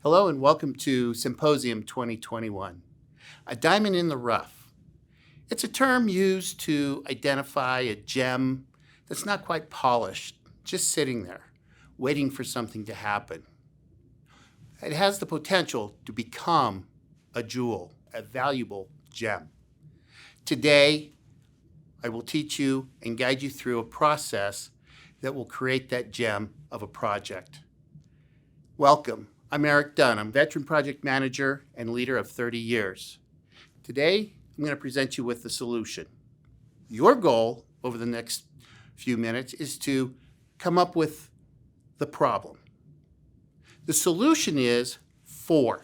Hello and welcome to Symposium 2021. A diamond in the rough. It's a term used to identify a gem that's not quite polished, just sitting there, waiting for something to happen. It has the potential to become a jewel, a valuable gem. Today, I will teach you and guide you through a process that will create that gem of a project. Welcome. I'm Eric Dunham, veteran project manager and leader of 30 years. Today, I'm going to present you with the solution. Your goal over the next few minutes is to come up with the problem. The solution is 4.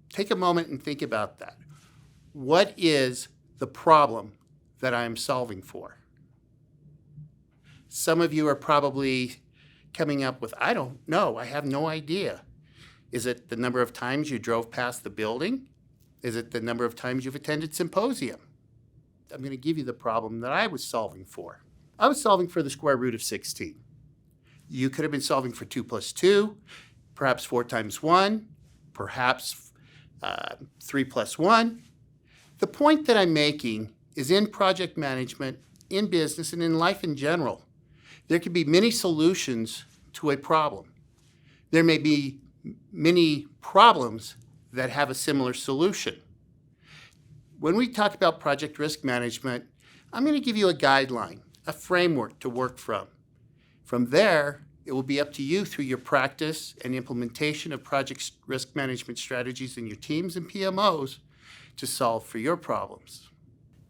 Take a moment and think about that. What is the problem that I'm solving for? Some of you are probably coming up with, I don't know, I have no idea. Is it the number of times you drove past the building? Is it the number of times you've attended symposium? I'm going to give you the problem that I was solving for. I was solving for the square root of 16. You could have been solving for 2 plus 2, perhaps 4 times 1, perhaps 3 plus 1. The point that I'm making is in project management, in business, and in life in general, there can be many solutions to a problem. There may be many problems that have a similar solution. When we talk about project risk management, I'm going to give you a guideline, a framework to work from. From there, it will be up to you through your practice and implementation of project risk management strategies in your teams and PMOs to solve for your problems.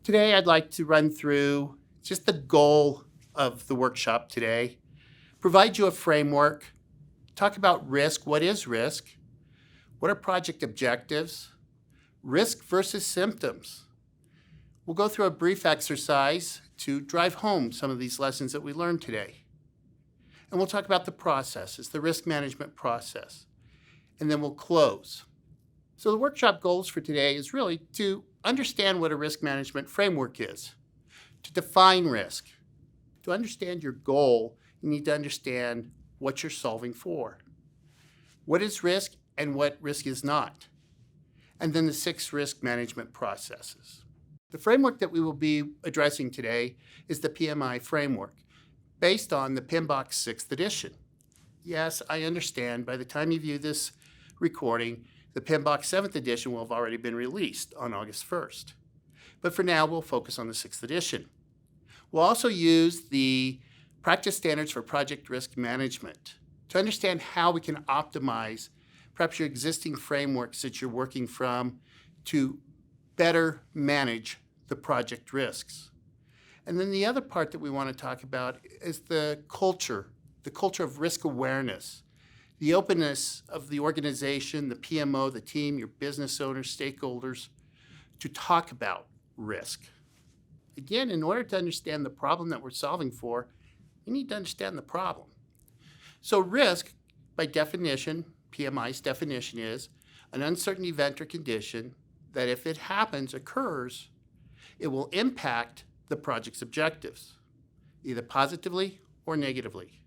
Today, I'd like to run through just the goal of the workshop today, provide you a framework, talk about risk. What is risk? What are project objectives? Risk versus symptoms. We'll go through a brief exercise to drive home some of these lessons that we learned today. And we'll talk about the processes, the risk management process. And then we'll close. So the workshop goals for today is really to understand what a risk management framework is, to define risk. To understand your goal, you need to understand what you're solving for. What is risk and what risk is not? And then the 6 risk management processes. The framework that we will be addressing today is the PMI framework, based on the PMBOK 6th edition. Yes, I understand by the time you view this recording, the PMBOK 7th edition will have already been released on August 1st. But for now, we'll focus on the 6th edition. We'll also use the practice standards for project risk management to understand how we can optimize perhaps your existing frameworks that you're working from to better manage the project risks. And then the other part that we want to talk about is the culture of risk awareness, the openness of the organization, the PMO, the team, your business owners, stakeholders, to talk about risk. Again, in order to understand the problem that we're solving for, we need to understand the problem. So risk, by definition, PMI's definition is an uncertain event or condition that if it happens, occurs, it will impact the project's objectives, either positively or negatively.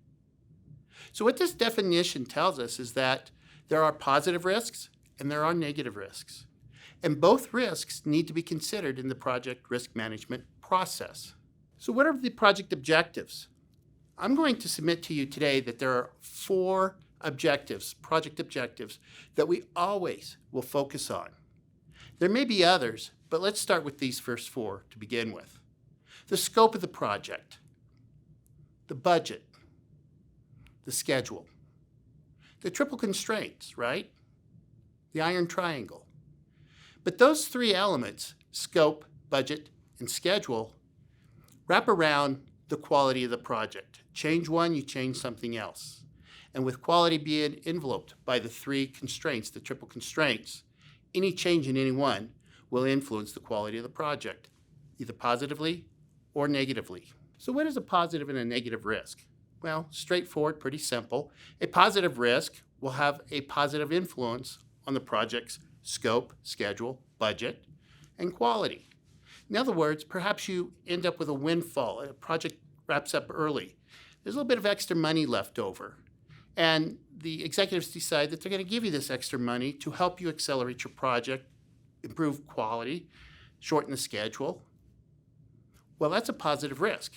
So what this definition tells us is that there are positive risks and there are negative risks. And both risks need to be considered in the project risk management process. So what are the project objectives? I'm going to submit to you today that there are 4 objectives, project objectives, that we always will focus on. There may be others, but let's start with these first 4 to begin with. The scope of the project, the budget, the schedule, the triple constraints, right? The iron triangle. But those 3 elements, scope, budget, and schedule, wrap around the quality of the project. Change one, you change something else. And with quality being enveloped by the 3 constraints, the triple constraints, any change in any one will influence the quality of the project, either positively or negatively. So what is a positive and a negative risk? Well, straightforward, pretty simple. A positive risk will have a positive influence on the project's scope, schedule, budget, and quality. In other words, perhaps you end up with a windfall, a project wraps up early. There's a little bit of extra money left over. And the executives decide that they're going to give you this extra money to help you accelerate your project, improve quality, shorten the schedule. Well, that's a positive risk.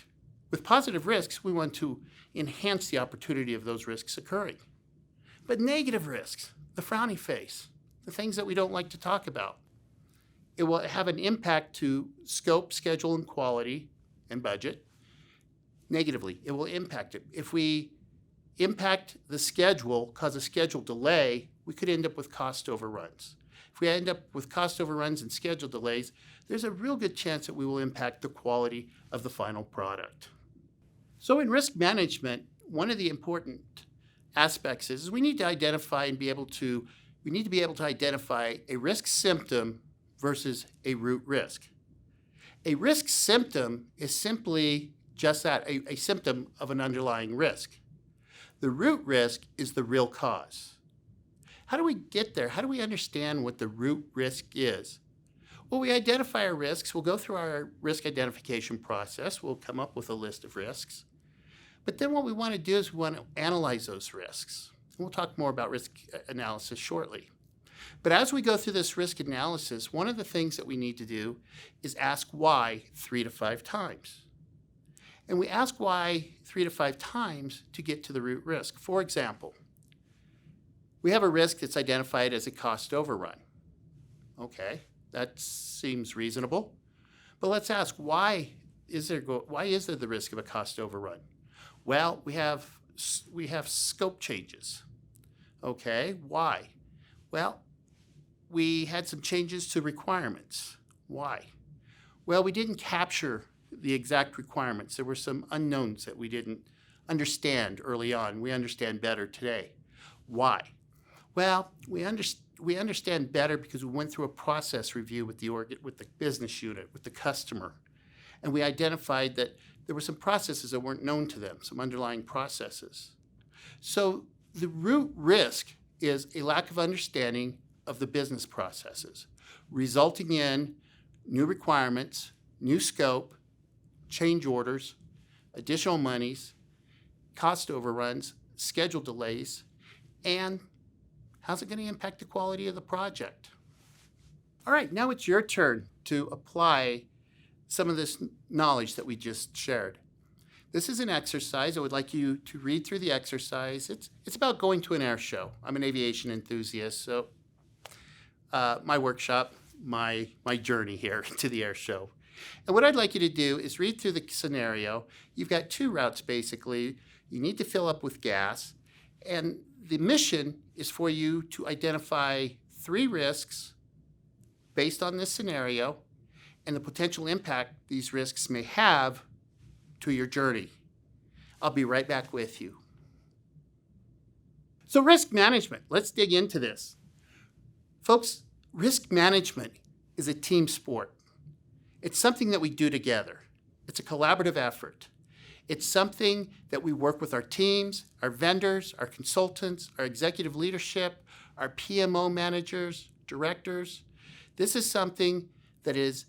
With positive risks, we want to enhance the opportunity of those risks occurring. But negative risks, the frowny face, the things that we don't like to talk about, it will have an impact to scope, schedule, and quality and budget. Negatively, it will impact it. If we impact the schedule, cause a schedule delay, we could end up with cost overruns. If we end up with cost overruns and schedule delays, there's a real good chance that we will impact the quality of the final product. So in risk management, one of the important aspects is we need to identify and be able to identify a risk symptom versus a root risk. A risk symptom is simply just that, a symptom of an underlying risk. The root risk is the real cause. How do we get there? How do we understand what the root risk is? Well, we identify our risks. We'll go through our risk identification process. We'll come up with a list of risks. But then what we want to do is we want to analyze those risks. And we'll talk more about risk analysis shortly. But as we go through this risk analysis, one of the things that we need to do is ask why 3 to 5 times. And we ask why 3 to 5 times to get to the root risk. For example, we have a risk that's identified as a cost overrun. Okay, that seems reasonable. But let's ask, why is there the risk of a cost overrun? Well, we have scope changes. Okay, why? Well, we had some changes to requirements. Why? Well, we didn't capture the exact requirements. There were some unknowns that we didn't understand early on. We understand better today. Why? Well, we understand better because we went through a process review with the business unit, with the customer, and we identified that there were some processes that weren't known to them, some underlying processes. So the root risk is a lack of understanding of the business processes, resulting in new requirements, new scope, change orders, additional monies, cost overruns, schedule delays, and how's it going to impact the quality of the project? All right, now it's your turn to apply some of this knowledge that we just shared. This is an exercise. I would like you to read through the exercise. It's about going to an air show. I'm an aviation enthusiast, so my workshop, my journey here to the air show. And what I'd like you to do is read through the scenario. You've got 2 routes, basically. You need to fill up with gas, and the mission is for you to identify 3 risks based on this scenario and the potential impact these risks may have to your journey. I'll be right back with you. So risk management, let's dig into this. Folks, risk management is a team sport. It's something that we do together. It's a collaborative effort. It's something that we work with our teams, our vendors, our consultants, our executive leadership, our PMO managers, directors. This is something that is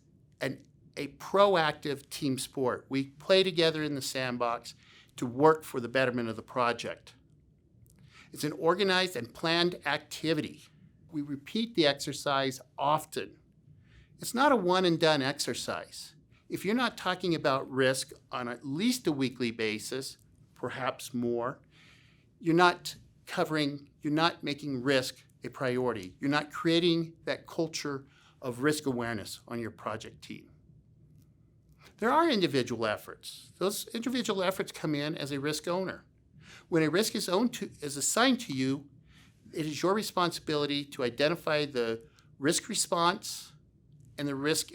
a proactive team sport. We play together in the sandbox to work for the betterment of the project. It's an organized and planned activity. We repeat the exercise often. It's not a one and done exercise. If you're not talking about risk on at least a weekly basis, perhaps more, you're not making risk a priority. You're not creating that culture of risk awareness on your project team. There are individual efforts. Those individual efforts come in as a risk owner. When a risk is assigned to you, it is your responsibility to identify the risk response and the risk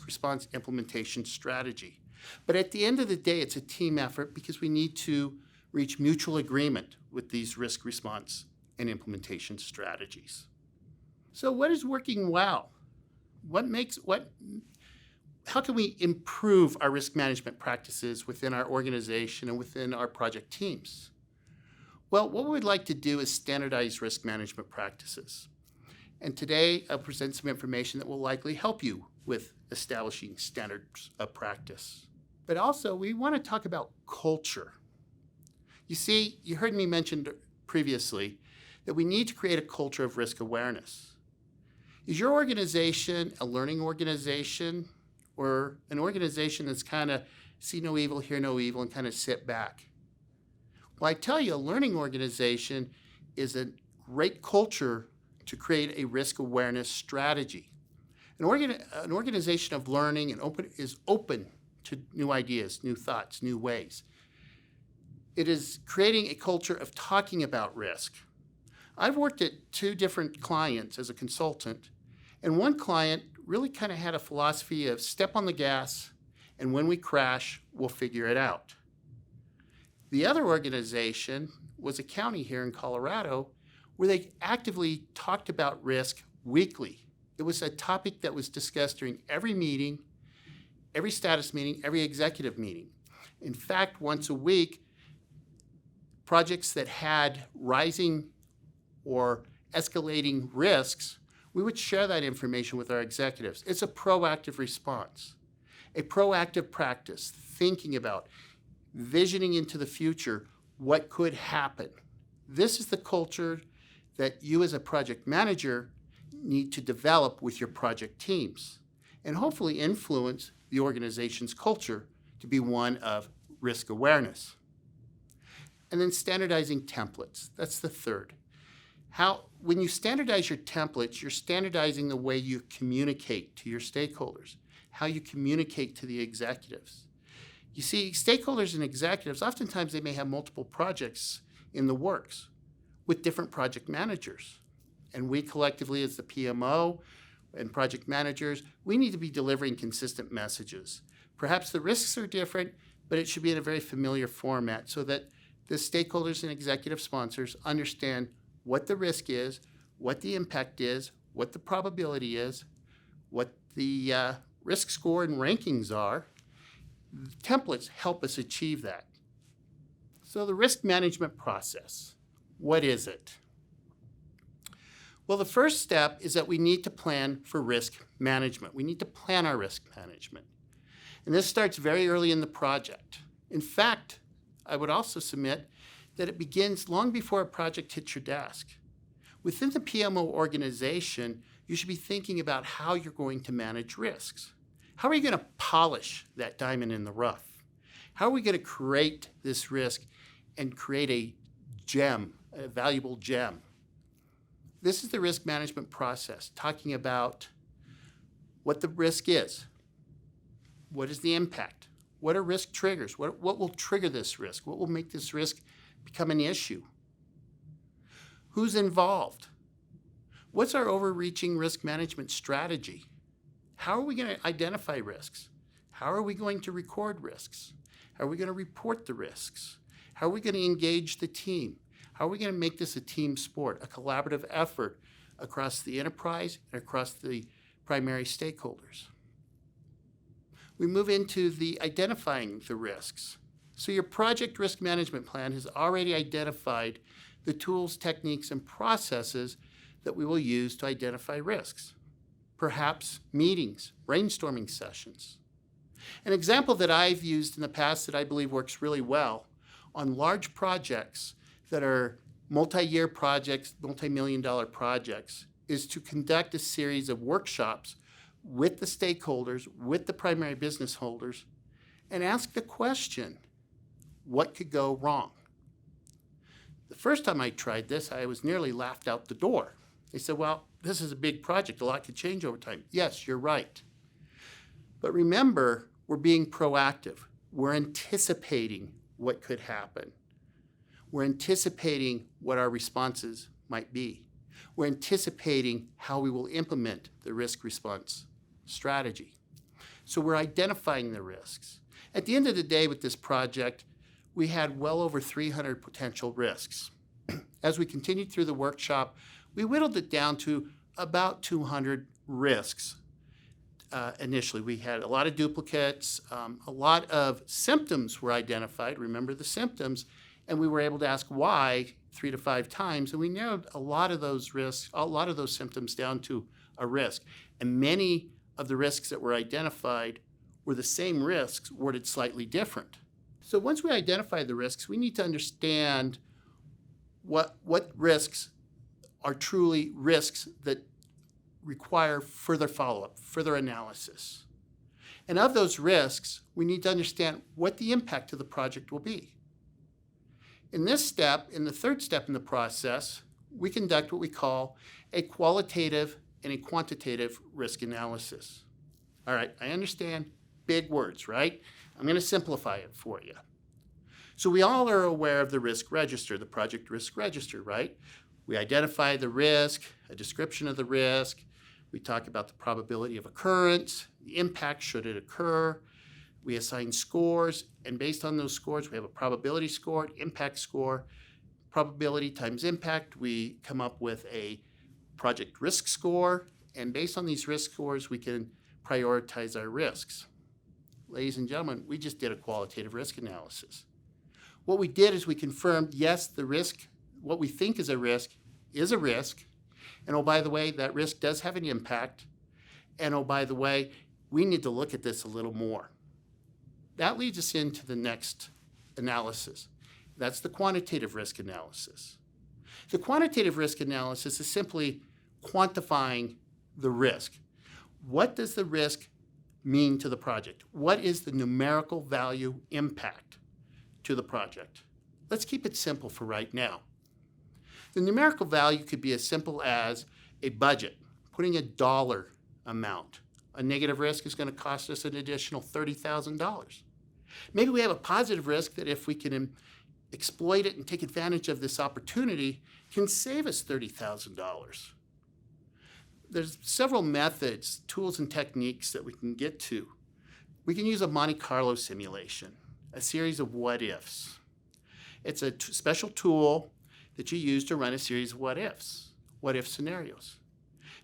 response implementation strategy. But at the end of the day, it's a team effort because we need to reach mutual agreement with these risk response and implementation strategies. So what is working well? How can we improve our risk management practices within our organization and within our project teams? Well, what we'd like to do is standardize risk management practices. And today, I'll present some information that will likely help you with establishing standards of practice. But also, we want to talk about culture. You see, you heard me mention previously that we need to create a culture of risk awareness. Is your organization a learning organization or an organization that's kind of see no evil, hear no evil, and kind of sit back? Well, I tell you, a learning organization is a great culture to create a risk awareness strategy. An organization of learning is open to new ideas, new thoughts, new ways. It is creating a culture of talking about risk. I've worked at 2 different clients as a consultant, and one client really kind of had a philosophy of step on the gas, and when we crash, we'll figure it out. The other organization was a county here in Colorado where they actively talked about risk weekly. It was a topic that was discussed during every meeting, every status meeting, every executive meeting. In fact, once a week, projects that had rising or escalating risks, we would share that information with our executives. It's a proactive response, a proactive practice, thinking about, visioning into the future what could happen. This is the culture that you as a project manager need to develop with your project teams and hopefully influence the organization's culture to be one of risk awareness. And then standardizing templates. That's the third. When you standardize your templates, you're standardizing the way you communicate to your stakeholders, how you communicate to the executives. You see, stakeholders and executives, oftentimes they may have multiple projects in the works with different project managers. And we collectively, as the PMO and project managers, we need to be delivering consistent messages. Perhaps the risks are different, but it should be in a very familiar format so that the stakeholders and executive sponsors understand what the risk is, what the impact is, what the probability is, what the risk score and rankings are. Templates help us achieve that. So the risk management process, what is it? Well, the first step is that we need to plan for risk management. We need to plan our risk management. And this starts very early in the project. In fact, I would also submit that it begins long before a project hits your desk. Within the PMO organization, you should be thinking about how you're going to manage risks. How are you going to polish that diamond in the rough? How are we going to create this risk and create a gem, a valuable gem? This is the risk management process, talking about what the risk is. What is the impact? What are risk triggers? What will trigger this risk? What will make this risk become an issue? Who's involved? What's our overreaching risk management strategy? How are we going to identify risks? How are we going to record risks? How are we going to report the risks? How are we going to engage the team? How are we going to make this a team sport, a collaborative effort across the enterprise and across the primary stakeholders? We move into the identifying the risks. So your project risk management plan has already identified the tools, techniques, and processes that we will use to identify risks. Perhaps meetings, brainstorming sessions. An example that I've used in the past that I believe works really well on large projects that are multi-year projects, multi-million-dollar projects, is to conduct a series of workshops with the stakeholders, with the primary business holders, and ask the question, what could go wrong? The first time I tried this, I was nearly laughed out the door. They said, well, this is a big project. A lot could change over time. Yes, you're right. But remember, we're being proactive. We're anticipating what could happen. We're anticipating what our responses might be. We're anticipating how we will implement the risk response strategy. So we're identifying the risks. At the end of the day with this project, we had well over 300 potential risks. As we continued through the workshop, we whittled it down to about 200 risks. Initially, we had a lot of duplicates, a lot of symptoms were identified, remember the symptoms, and we were able to ask why 3 to 5 times, and we narrowed a lot of those risks, a lot of those symptoms down to a risk. And many of the risks that were identified were the same risks worded slightly different. So once we identify the risks, we need to understand what risks are truly risks that require further follow-up, further analysis. And of those risks, we need to understand what the impact of the project will be. In this step, in the third step in the process, we conduct what we call a qualitative and a quantitative risk analysis. All right, I understand big words, right? I'm going to simplify it for you. So we all are aware of the risk register, the project risk register, right? We identify the risk, a description of the risk. We talk about the probability of occurrence, the impact should it occur. We assign scores, and based on those scores, we have a probability score, an impact score. Probability times impact, we come up with a project risk score, and based on these risk scores, we can prioritize our risks. Ladies and gentlemen, we just did a qualitative risk analysis. What we did is we confirmed, yes, the risk, what we think is a risk, and oh, by the way, that risk does have an impact, and oh, by the way, we need to look at this a little more. That leads us into the next analysis. That's the quantitative risk analysis. The quantitative risk analysis is simply quantifying the risk. What does the risk mean to the project? What is the numerical value impact to the project? Let's keep it simple for right now. The numerical value could be as simple as a budget, putting a dollar amount. A negative risk is going to cost us an additional $30,000. Maybe we have a positive risk that if we can exploit it and take advantage of this opportunity, can save us $30,000. There's several methods, tools, and techniques that we can get to. We can use a Monte Carlo simulation, a series of what-ifs. It's a special tool that you use to run a series of what-if scenarios.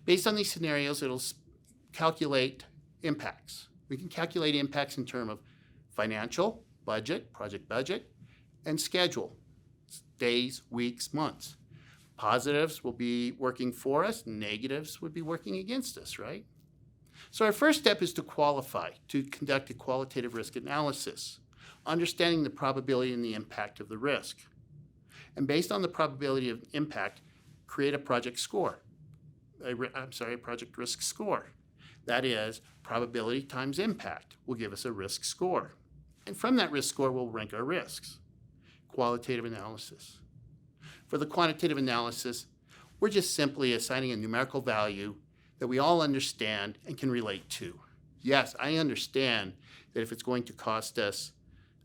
Based on these scenarios, it'll calculate impacts. We can calculate impacts in terms of financial, budget, project budget, and schedule, days, weeks, months. Positives will be working for us, negatives would be working against us, right? So our first step is to qualify, to conduct a qualitative risk analysis, understanding the probability and the impact of the risk. And based on the probability of impact, create a project score. A project risk score. That is, probability times impact will give us a risk score. And from that risk score, we'll rank our risks. Qualitative analysis. For the quantitative analysis, we're just simply assigning a numerical value that we all understand and can relate to. Yes, I understand that if it's going to cost us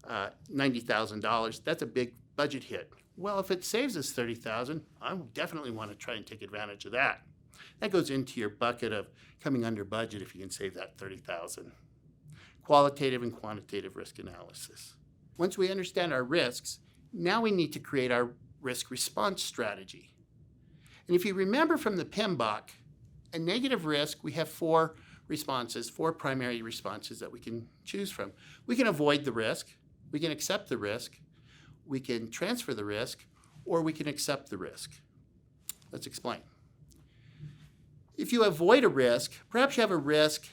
$90,000, that's a big budget hit. Well, if it saves us $30,000, I definitely want to try and take advantage of that. That goes into your bucket of coming under budget if you can save that $30,000. Qualitative and quantitative risk analysis. Once we understand our risks, now we need to create our risk response strategy. And if you remember from the PMBOK, a negative risk, we have four primary responses that we can choose from. We can avoid the risk, we can accept the risk, we can transfer the risk, or we can accept the risk. Let's explain. If you avoid a risk, perhaps you have a risk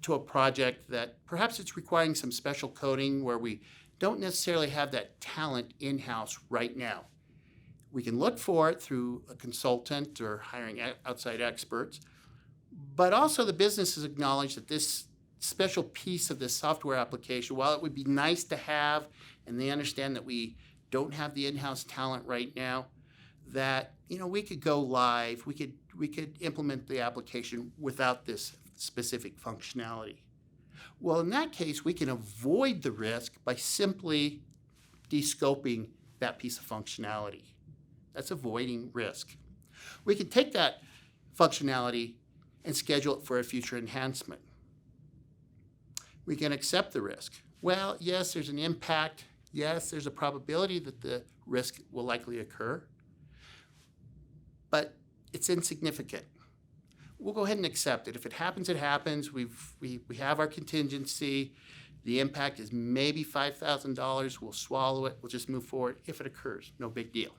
to a project that perhaps it's requiring some special coding where we don't necessarily have that talent in-house right now. We can look for it through a consultant or hiring outside experts, but also the business has acknowledged that this special piece of this software application, while it would be nice to have, and they understand that we don't have the in-house talent right now, that we could go live, we could implement the application without this specific functionality. Well, in that case, we can avoid the risk by simply de-scoping that piece of functionality. That's avoiding risk. We can take that functionality and schedule it for a future enhancement. We can accept the risk. Well, yes, there's an impact. Yes, there's a probability that the risk will likely occur, but it's insignificant. We'll go ahead and accept it. If it happens, it happens. We have our contingency. The impact is maybe $5,000. We'll swallow it. We'll just move forward. If it occurs, no big deal.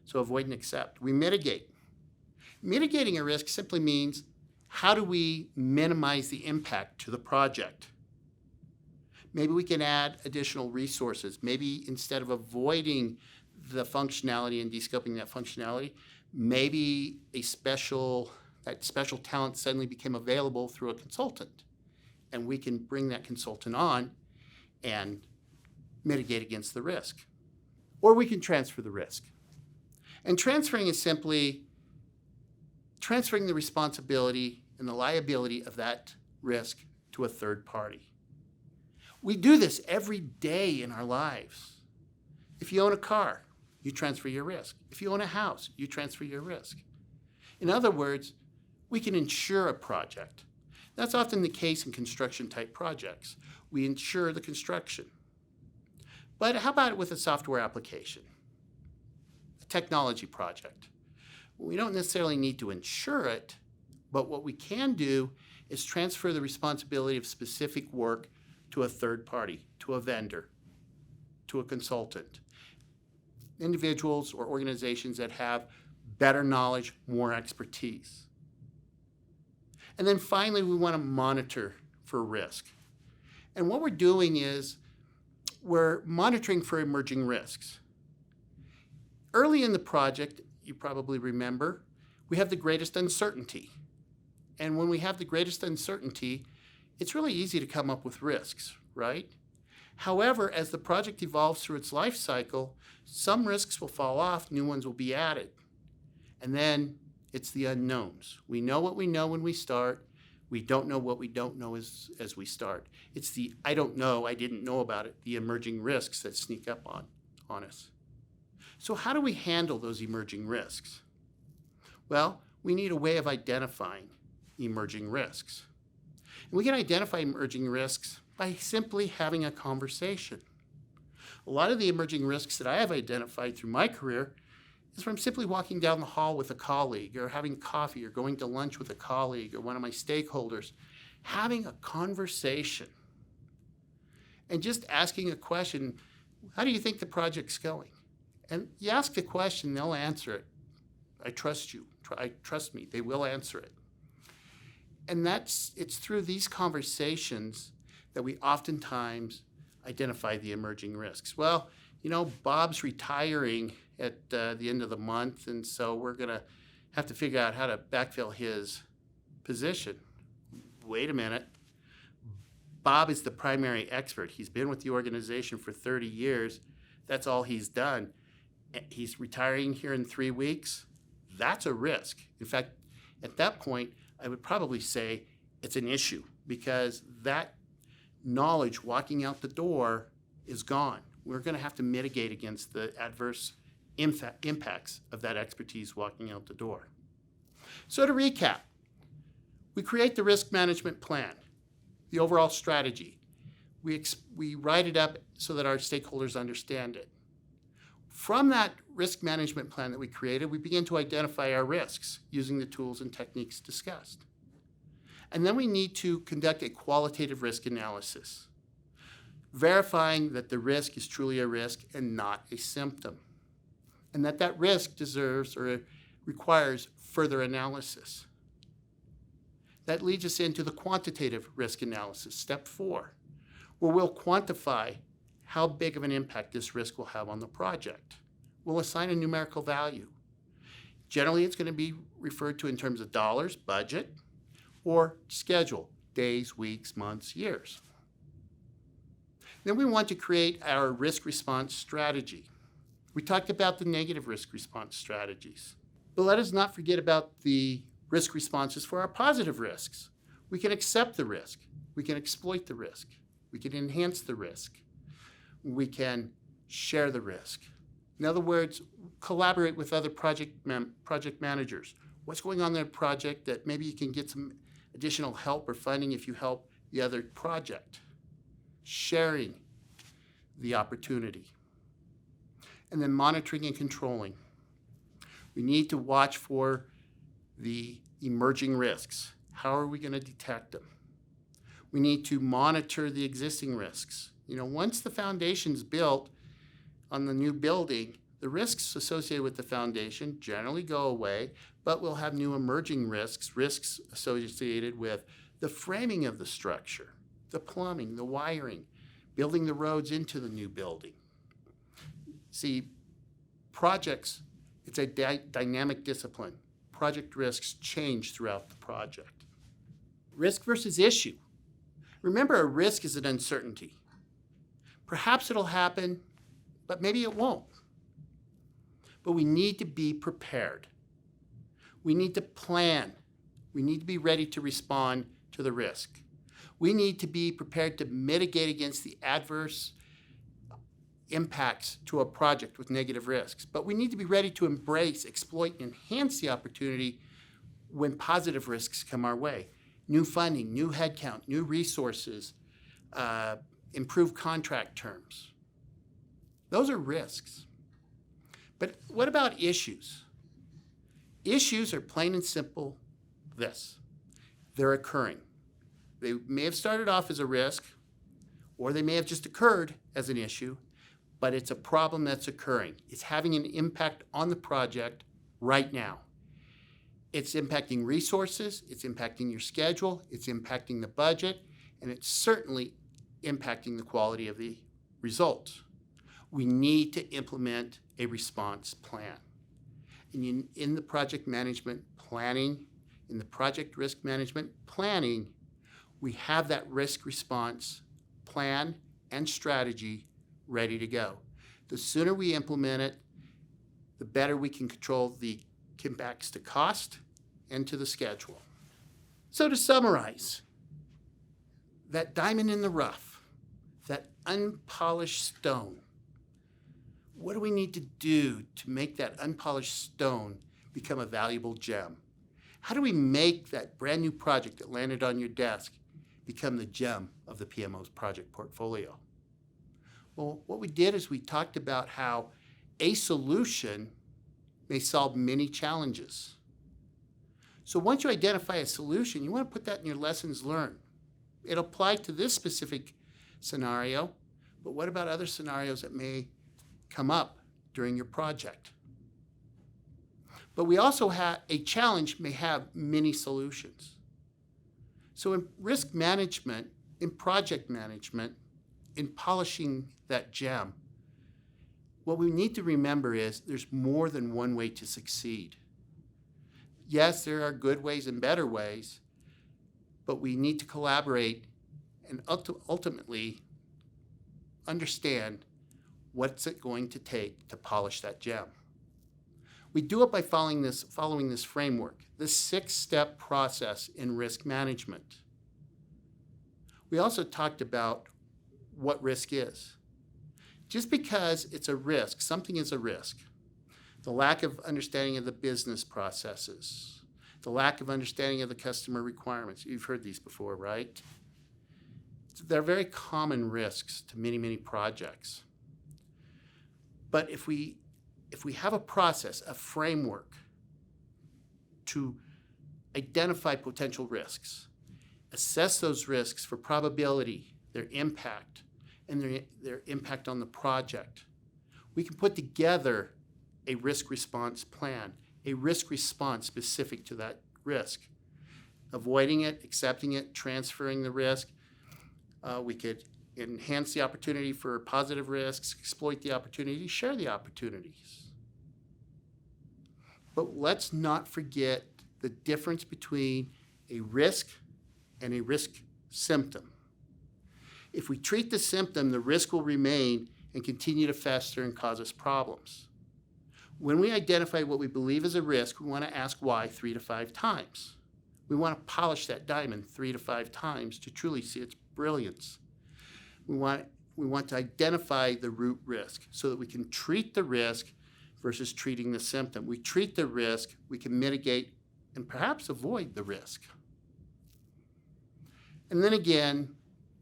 So avoid and accept. We mitigate. Mitigating a risk simply means how do we minimize the impact to the project? Maybe we can add additional resources. Maybe instead of avoiding the functionality and descoping that functionality, maybe that special talent suddenly became available through a consultant. And we can bring that consultant on and mitigate against the risk. Or we can transfer the risk. And transferring is simply transferring the responsibility and the liability of that risk to a third party. We do this every day in our lives. If you own a car, you transfer your risk. If you own a house, you transfer your risk. In other words, we can insure a project. That's often the case in construction-type projects. We insure the construction. But how about with a software application, a technology project? We don't necessarily need to insure it, but what we can do is transfer the responsibility of specific work to a third party, to a vendor, to a consultant. Individuals or organizations that have better knowledge, more expertise. And then finally, we want to monitor for risk. And what we're doing is we're monitoring for emerging risks. Early in the project, you probably remember, we have the greatest uncertainty. And when we have the greatest uncertainty, it's really easy to come up with risks, right? However, as the project evolves through its life cycle, some risks will fall off, new ones will be added. And then it's the unknowns. We know what we know when we start. We don't know what we don't know as we start. It's the I don't know, I didn't know about it, the emerging risks that sneak up on us. So how do we handle those emerging risks? Well, we need a way of identifying emerging risks. And we can identify emerging risks by simply having a conversation. A lot of the emerging risks that I have identified through my career is from simply walking down the hall with a colleague or having coffee or going to lunch with a colleague or one of my stakeholders, having a conversation and just asking a question, how do you think the project's going? And you ask the question, they'll answer it. I trust you. Trust me, they will answer it. And it's through these conversations that we oftentimes identify the emerging risks. Well, Bob's retiring at the end of the month, and so we're going to have to figure out how to backfill his position. Wait a minute. Bob is the primary expert. He's been with the organization for 30 years. That's all he's done. He's retiring here in 3 weeks. That's a risk. In fact, at that point, I would probably say it's an issue because that knowledge walking out the door is gone. We're going to have to mitigate against the adverse impacts of that expertise walking out the door. So to recap, we create the risk management plan, the overall strategy. We write it up so that our stakeholders understand it. From that risk management plan that we created, we begin to identify our risks using the tools and techniques discussed. And then we need to conduct a qualitative risk analysis, verifying that the risk is truly a risk and not a symptom, and that risk deserves or requires further analysis. That leads us into the quantitative risk analysis, step 4, where we'll quantify how big of an impact this risk will have on the project. We'll assign a numerical value. Generally, it's going to be referred to in terms of dollars, budget, or schedule, days, weeks, months, years. Then we want to create our risk response strategy. We talked about the negative risk response strategies, but let us not forget about the risk responses for our positive risks. We can accept the risk. We can exploit the risk. We can enhance the risk. We can share the risk. In other words, collaborate with other project managers. What's going on in their project that maybe you can get some additional help or funding if you help the other project. Sharing the opportunity. And then monitoring and controlling. We need to watch for the emerging risks. How are we going to detect them? We need to monitor the existing risks. Once the foundation's built on the new building, the risks associated with the foundation generally go away, but we'll have new emerging risks associated with the framing of the structure, the plumbing, the wiring, building the roads into the new building. See, Projects, it's a dynamic discipline. Project risks change throughout the project. Risk versus issue. Remember, a risk is an uncertainty. Perhaps it'll happen, but maybe it won't. But we need to be prepared. We need to plan. We need to be ready to respond to the risk. We need to be prepared to mitigate against the adverse impacts to a project with negative risks. But we need to be ready to embrace, exploit, and enhance the opportunity when positive risks come our way. New funding, new headcount, new resources, improved contract terms. Those are risks. But what about issues? Issues are plain and simple this. They're occurring. They may have started off as a risk, or they may have just occurred as an issue, but it's a problem that's occurring. It's having an impact on the project right now. It's impacting resources, it's impacting your schedule, it's impacting the budget, and it's certainly impacting the quality of the results. We need to implement a response plan. And in the project management planning, in the project risk management planning, we have that risk response plan and strategy ready to go. The sooner we implement it, the better we can control the impacts to cost and to the schedule. So to summarize, that diamond in the rough, that unpolished stone, what do we need to do to make that unpolished stone become a valuable gem? How do we make that brand new project that landed on your desk become the gem of the PMO's project portfolio? Well, what we did is we talked about how a solution may solve many challenges. So once you identify a solution, you want to put that in your lessons learned. It'll apply to this specific scenario, but what about other scenarios that may come up during your project? But we also have a challenge may have many solutions. So in risk management, in project management, in polishing that gem, what we need to remember is there's more than one way to succeed. Yes, there are good ways and better ways, but we need to collaborate and ultimately understand what's it going to take to polish that gem. We do it by following this framework, this 6-step process in risk management. We also talked about what risk is. Just because it's a risk, something is a risk. The lack of understanding of the business processes, the lack of understanding of the customer requirements. You've heard these before, right? They're very common risks to many, many projects. But if we have a process, a framework to identify potential risks, assess those risks for probability, their impact, and their impact on the project, we can put together a risk response plan, a risk response specific to that risk. Avoiding it, accepting it, transferring the risk. We could enhance the opportunity for positive risks, exploit the opportunity, share the opportunities. But let's not forget the difference between a risk and a risk symptom. If we treat the symptom, the risk will remain and continue to fester and cause us problems. When we identify what we believe is a risk, we want to ask why 3 to 5 times. We want to polish that diamond 3 to 5 times to truly see its brilliance. We want to identify the root risk so that we can treat the risk versus treating the symptom. We treat the risk, we can mitigate and perhaps avoid the risk. And then again,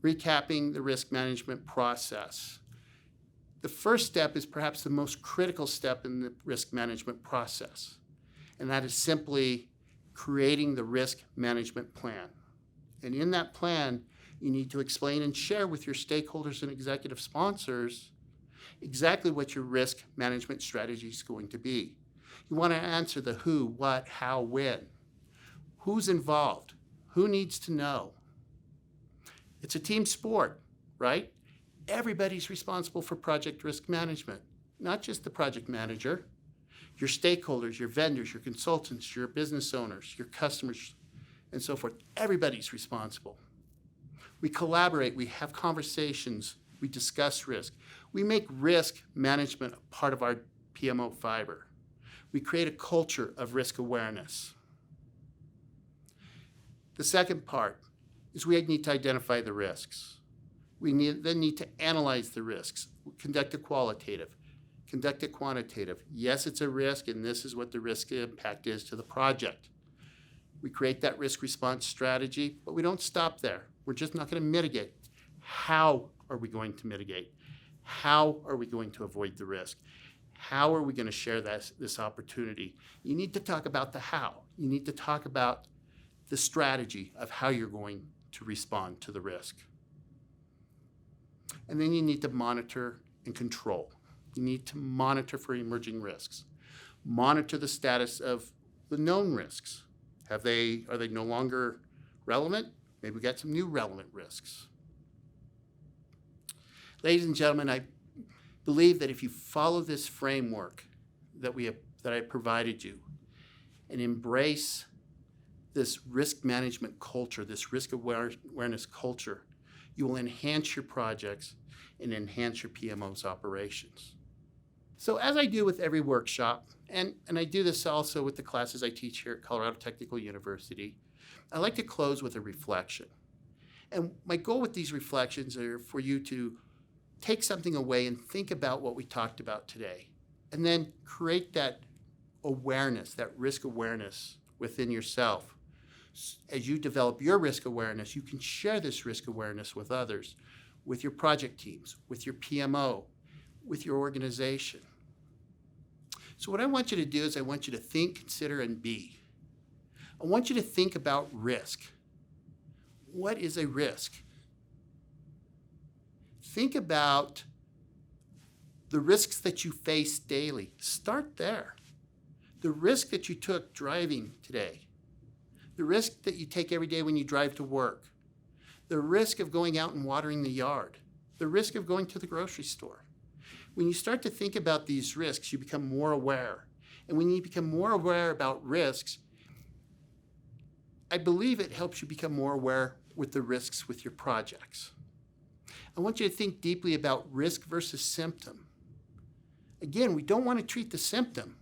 recapping the risk management process. The first step is perhaps the most critical step in the risk management process, and that is simply creating the risk management plan. And in that plan, you need to explain and share with your stakeholders and executive sponsors exactly what your risk management strategy is going to be. You want to answer the who, what, how, when. Who's involved? Who needs to know? It's a team sport, right? Everybody's responsible for project risk management. not just the project manager, your stakeholders, your vendors, your consultants, your business owners, your customers, and so forth. Everybody's responsible. We collaborate, we have conversations, we discuss risk. We make risk management a part of our PMO fiber. We create a culture of risk awareness. The second part is we need to identify the risks. We then need to analyze the risks, conduct a qualitative, conduct a quantitative. Yes, it's a risk, and this is what the risk impact is to the project. We create that risk response strategy, but we don't stop there. We're just not going to mitigate. How are we going to mitigate? How are we going to avoid the risk? How are we going to share this opportunity? You need to talk about the how. You need to talk about the strategy of how you're going to respond to the risk. And then you need to monitor and control. You need to monitor for emerging risks. Monitor the status of the known risks. Are they no longer relevant? Maybe we got some new relevant risks. Ladies and gentlemen, I believe that if you follow this framework that I provided you and embrace this risk management culture, this risk awareness culture, you will enhance your projects and enhance your PMO's operations. So as I do with every workshop, and I do this also with the classes I teach here at Colorado Technical University, I like to close with a reflection. And my goal with these reflections are for you to take something away and think about what we talked about today, and then create that awareness, that risk awareness within yourself. As you develop your risk awareness, you can share this risk awareness with others, with your project teams, with your PMO, with your organization. So what I want you to do is I want you to think, consider, and be. I want you to think about risk. What is a risk? Think about the risks that you face daily. Start there. The risk that you took driving today. The risk that you take every day when you drive to work. The risk of going out and watering the yard. The risk of going to the grocery store. When you start to think about these risks, you become more aware. And when you become more aware about risks, I believe it helps you become more aware with the risks with your projects. I want you to think deeply about risk versus symptom. Again, we don't want to treat the symptom.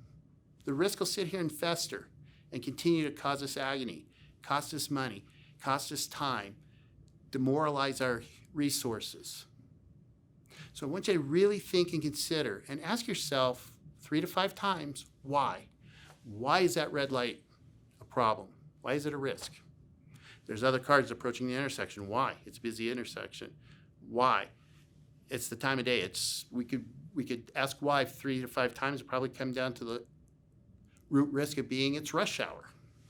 The risk will sit here and fester and continue to cause us agony, cost us money, cost us time, demoralize our resources. So I want you to really think and consider and ask yourself 3 to 5 times, why? Why is that red light a problem? Why is it a risk? There's other cars approaching the intersection. Why? It's a busy intersection. Why? It's the time of day. We could ask why 3 to 5 times. It probably come down to the root risk of being it's rush hour.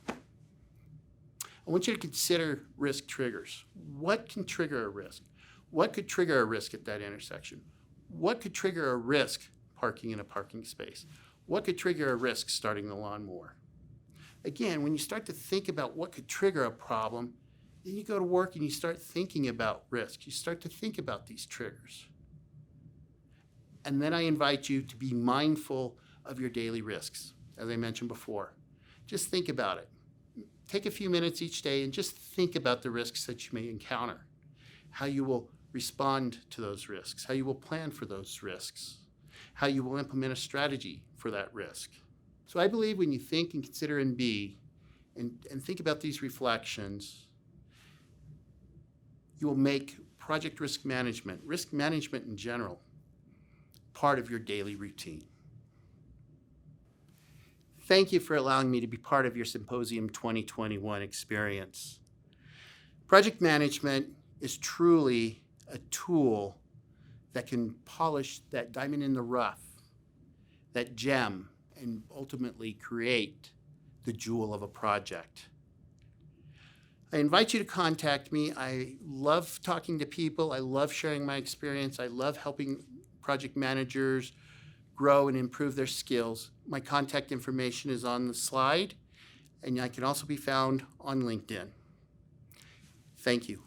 I want you to consider risk triggers. What can trigger a risk? What could trigger a risk at that intersection? What could trigger a risk parking in a parking space? What could trigger a risk starting the lawnmower? Again, when you start to think about what could trigger a problem, then you go to work and you start thinking about risk. You start to think about these triggers. And then I invite you to be mindful of your daily risks, as I mentioned before. Just think about it. Take a few minutes each day and just think about the risks that you may encounter, how you will respond to those risks, how you will plan for those risks, how you will implement a strategy for that risk. So I believe when you think and consider and be, and think about these reflections, you will make project risk management in general, part of your daily routine. Thank you for allowing me to be part of your Symposium 2021 experience. Project management is truly a tool that can polish that diamond in the rough, that gem, and ultimately create the jewel of a project. I invite you to contact me. I love talking to people. I love sharing my experience. I love helping project managers grow and improve their skills. My contact information is on the slide, and I can also be found on LinkedIn. Thank you.